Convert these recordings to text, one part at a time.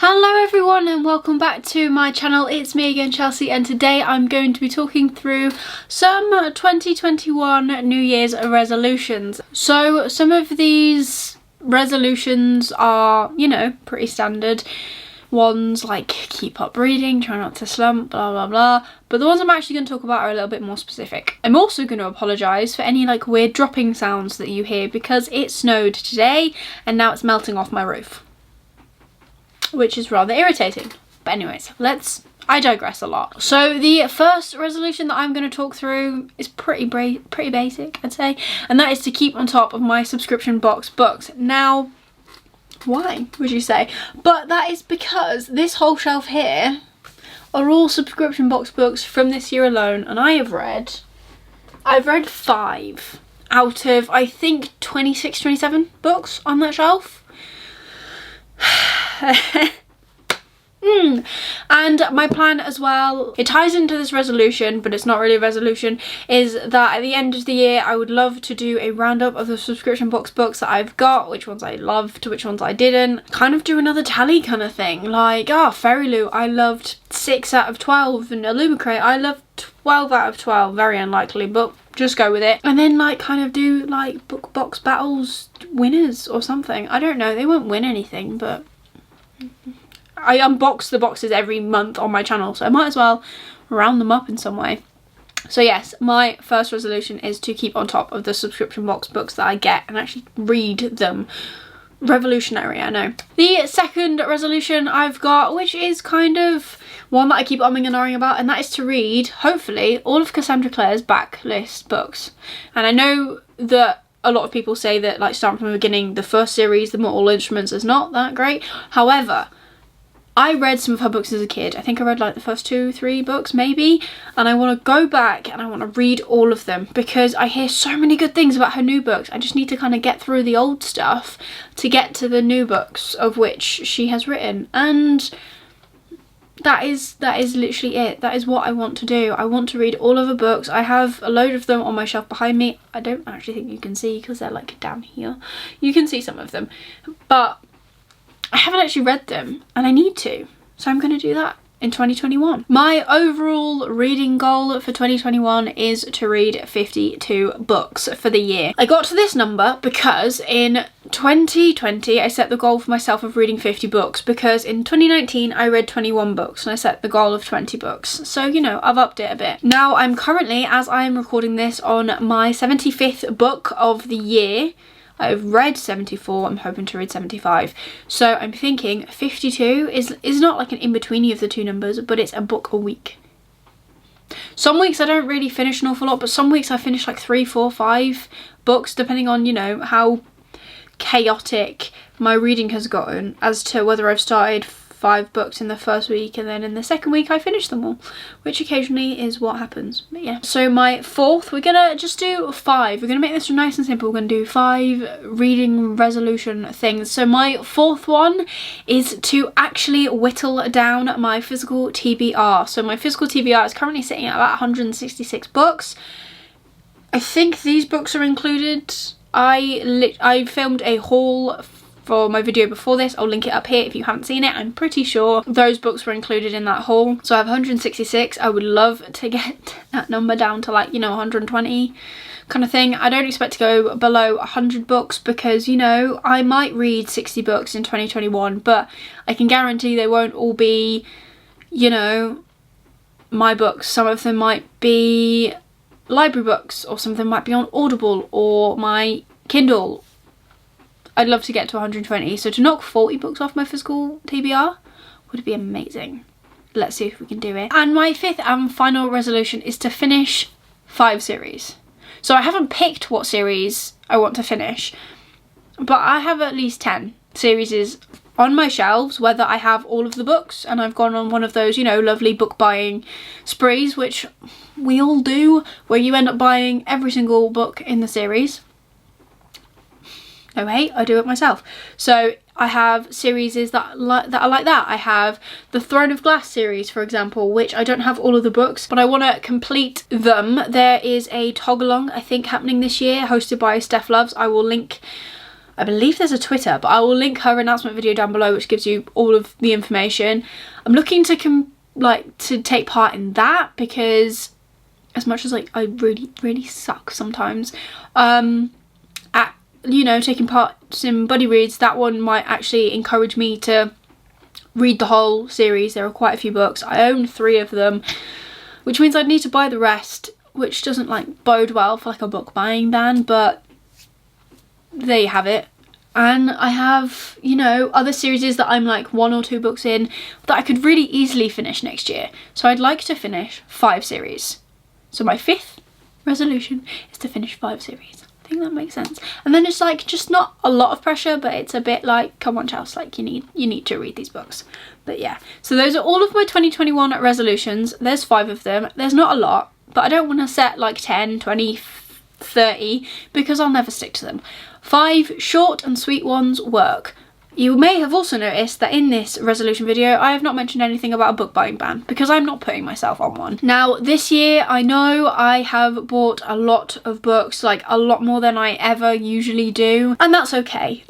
Hello everyone and welcome back to my channel. It's me again, Chelsea, and today I'm going to be talking through some 2021 New Year's resolutions. So some of these resolutions are, you know, pretty standard ones like keep up reading, try not to slump, blah blah blah, but the ones I'm actually going to talk about are a little bit more specific. I'm also going to apologise for any like weird dropping sounds that you hear because it snowed today and now it's melting off my roof, which is rather irritating. But anyways, I digress a lot. So the first resolution that I'm going to talk through is pretty basic, I'd say, and that is to keep on top of my subscription box books. Now, why would you say? But that is because this whole shelf here are all subscription box books from this year alone, and I've read 5 out of I think 26, 27 books on that shelf. And my plan as well, it ties into this resolution, but it's not really a resolution, is that at the end of the year I would love to do a roundup of the subscription box books that I've got, which ones I loved, which ones I didn't, kind of do another tally kind of thing, like Fairy Lou I loved 6 out of 12, and Illumicrate I loved 12 out of 12, very unlikely, but just go with it. And then like kind of do like book box battles winners or something. I don't know, they won't win anything, but I unbox the boxes every month on my channel, so I might as well round them up in some way. So yes, my first resolution is to keep on top of the subscription box books that I get and actually read them. Revolutionary, I know. The second resolution I've got, which is kind of one that I keep umming and ahhing about, and that is to read, hopefully, all of Cassandra Clare's backlist books. And I know that a lot of people say that, like, starting from the beginning, the first series, The Mortal Instruments, is not that great. However, I read some of her books as a kid. I think I read like the first 2-3 books maybe, and I want to go back and I want to read all of them because I hear so many good things about her new books. I just need to kind of get through the old stuff to get to the new books of which she has written, and that is literally it. That is what I want to do. I want to read all of her books. I have a load of them on my shelf behind me. I don't actually think you can see because they're like down here. You can see some of them, but I haven't actually read them and I need to, so I'm going to do that in 2021. My overall reading goal for 2021 is to read 52 books for the year. I got to this number because in 2020 I set the goal for myself of reading 50 books, because in 2019 I read 21 books and I set the goal of 20 books. So, you know, I've upped it a bit. Now I'm currently, as I am recording this, on my 75th book of the year. I've read 74, I'm hoping to read 75. So I'm thinking 52 is not like an in-betweeny of the two numbers, but it's a book a week. Some weeks I don't really finish an awful lot, but some weeks I finish like 3, 4, 5 books, depending on, you know, how chaotic my reading has gotten as to whether I've started 5 books in the first week and then in the second week I finish them all, which occasionally is what happens. But yeah, so my fourth, we're gonna just do 5. We're gonna make this nice and simple. We're gonna do 5 reading resolution things. So my fourth one is to actually whittle down my physical TBR. So my physical TBR is currently sitting at about 166 books. I think these books are included. I filmed a haul for my video before this. I'll link it up here if you haven't seen it. I'm pretty sure those books were included in that haul. So I have 166. I would love to get that number down to, like, you know, 120 kind of thing. I don't expect to go below 100 books because, you know, I might read 60 books in 2021, but I can guarantee they won't all be, you know, my books. Some of them might be library books, or some of them might be on Audible or my Kindle. I'd love to get to 120, so to knock 40 books off my physical TBR would be amazing. Let's see if we can do it. And my fifth and final resolution is to finish 5 series. So I haven't picked what series I want to finish, but I have at least 10 series on my shelves, whether I have all of the books and I've gone on one of those, you know, lovely book buying sprees, which we all do, where you end up buying every single book in the series. Oh hey, I do it myself. So I have series that are like that. I have the Throne of Glass series, for example, which I don't have all of the books, but I want to complete them. There is a tog along, I think, happening this year, hosted by Steph Loves. I will link I believe there's a Twitter, but I will link her announcement video down below, which gives you all of the information. I'm looking to to take part in that, because as much as like I really suck sometimes at, you know, taking part in buddy reads, that one might actually encourage me to read the whole series. There are quite a few books. I own 3 of them, which means I'd need to buy the rest, which doesn't like bode well for like a book buying ban, but there you have it. And I have, you know, other series that I'm like 1 or 2 books in that I could really easily finish next year. So I'd like to finish 5 series. So my 5th resolution is to finish 5 series. I think that makes sense. And then it's like just not a lot of pressure, but it's a bit like, come on Chelsea, like you need to read these books. But yeah, so those are all of my 2021 resolutions. There's 5 of them. There's not a lot, but I don't want to set like 10, 20, 30 because I'll never stick to them. 5 short and sweet ones work. You may have also noticed that in this resolution video I have not mentioned anything about a book buying ban, because I'm not putting myself on one. Now this year I know I have bought a lot of books, like a lot more than I ever usually do, and that's okay.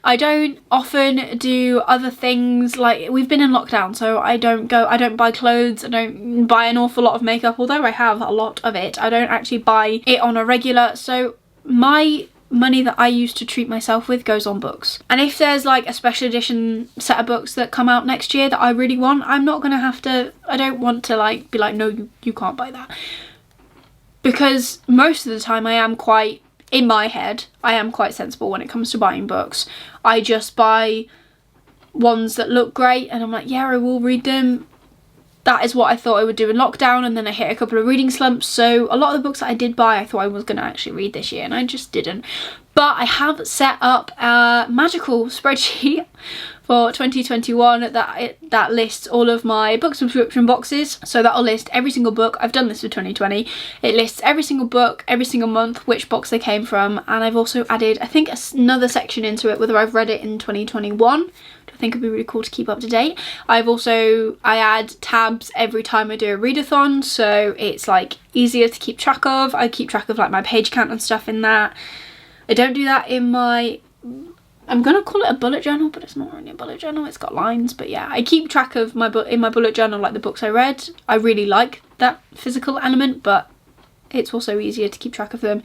I don't often do other things, like we've been in lockdown, so I don't buy clothes, I don't buy an awful lot of makeup, although I have a lot of it. I don't actually buy it on a regular, so my money that I used to treat myself with goes on books. And if there's like a special edition set of books that come out next year that I really want, I'm not gonna have to, I don't want to like be like, no, you can't buy that. Because most of the time I am quite, in my head, I am quite sensible when it comes to buying books. I just buy ones that look great and I'm like, yeah, I will read them. That is what I thought I would do in lockdown, and then I hit a couple of reading slumps, so a lot of the books that I did buy I thought I was going to actually read this year, and I just didn't. But I have set up a magical spreadsheet for 2021 that lists all of my book subscription boxes. So that'll list every single book. I've done this for 2020. It lists every single book, every single month, which box they came from, and I've also added, I think, another section into it, whether I've read it in 2021. I think it'd be really cool to keep up to date. I add tabs every time I do a readathon, so it's like easier to keep track of. I keep track of like my page count and stuff in that. I don't do that in my, I'm gonna call it a bullet journal, but it's not really a bullet journal, it's got lines. But yeah, I keep track of in my bullet journal like the books I read. I really like that physical element, but it's also easier to keep track of them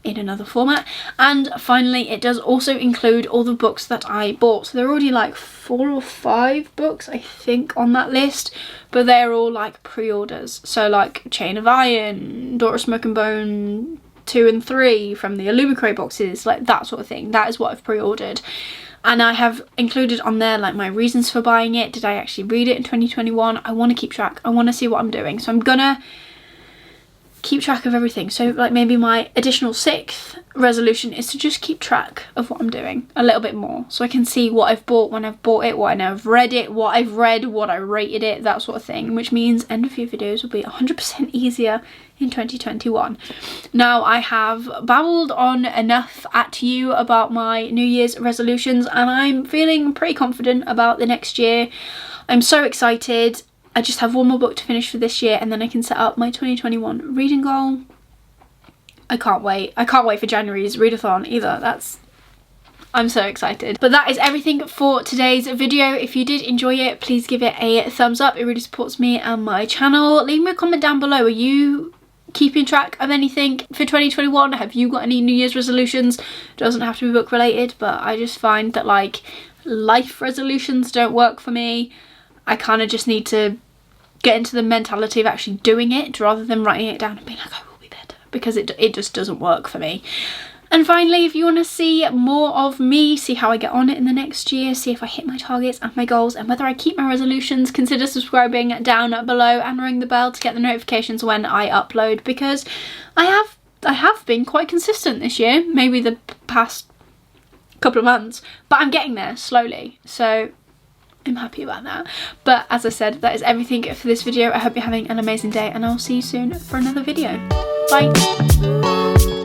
in another format. And finally, it does also include all the books that I bought. So there are already like 4 or 5 books I think on that list, but they're all like pre-orders. So like Chain of Iron, Daughter of Smoke and Bone 2 and 3 from the Illumicrate boxes, like that sort of thing. That is what I've pre-ordered. And I have included on there like my reasons for buying it. Did I actually read it in 2021? I want to keep track. I want to see what I'm doing. So I'm gonna keep track of everything. So like maybe my additional 6th resolution is to just keep track of what I'm doing a little bit more, so I can see what I've bought, when I've bought it, what I know I've read it, what I've read, what I rated it, that sort of thing, which means end of year videos will be 100% easier in 2021. Now I have babbled on enough at you about my New Year's resolutions, and I'm feeling pretty confident about the next year. I'm so excited. I just have 1 more book to finish for this year, and then I can set up my 2021 reading goal. I can't wait. I can't wait for January's readathon either. I'm so excited. But that is everything for today's video. If you did enjoy it, please give it a thumbs up. It really supports me and my channel. Leave me a comment down below. Are you keeping track of anything for 2021? Have you got any New Year's resolutions? Doesn't have to be book related, but I just find that like life resolutions don't work for me. I kind of just need to get into the mentality of actually doing it rather than writing it down and being like, I will be better, because it just doesn't work for me. And finally, if you want to see more of me, see how I get on in the next year, see if I hit my targets and my goals and whether I keep my resolutions, consider subscribing down below and ring the bell to get the notifications when I upload, because I have been quite consistent this year, maybe the past couple of months, but I'm getting there slowly, so I'm happy about that. But as I said, that is everything for this video. I hope you're having an amazing day, and I'll see you soon for another video. Bye.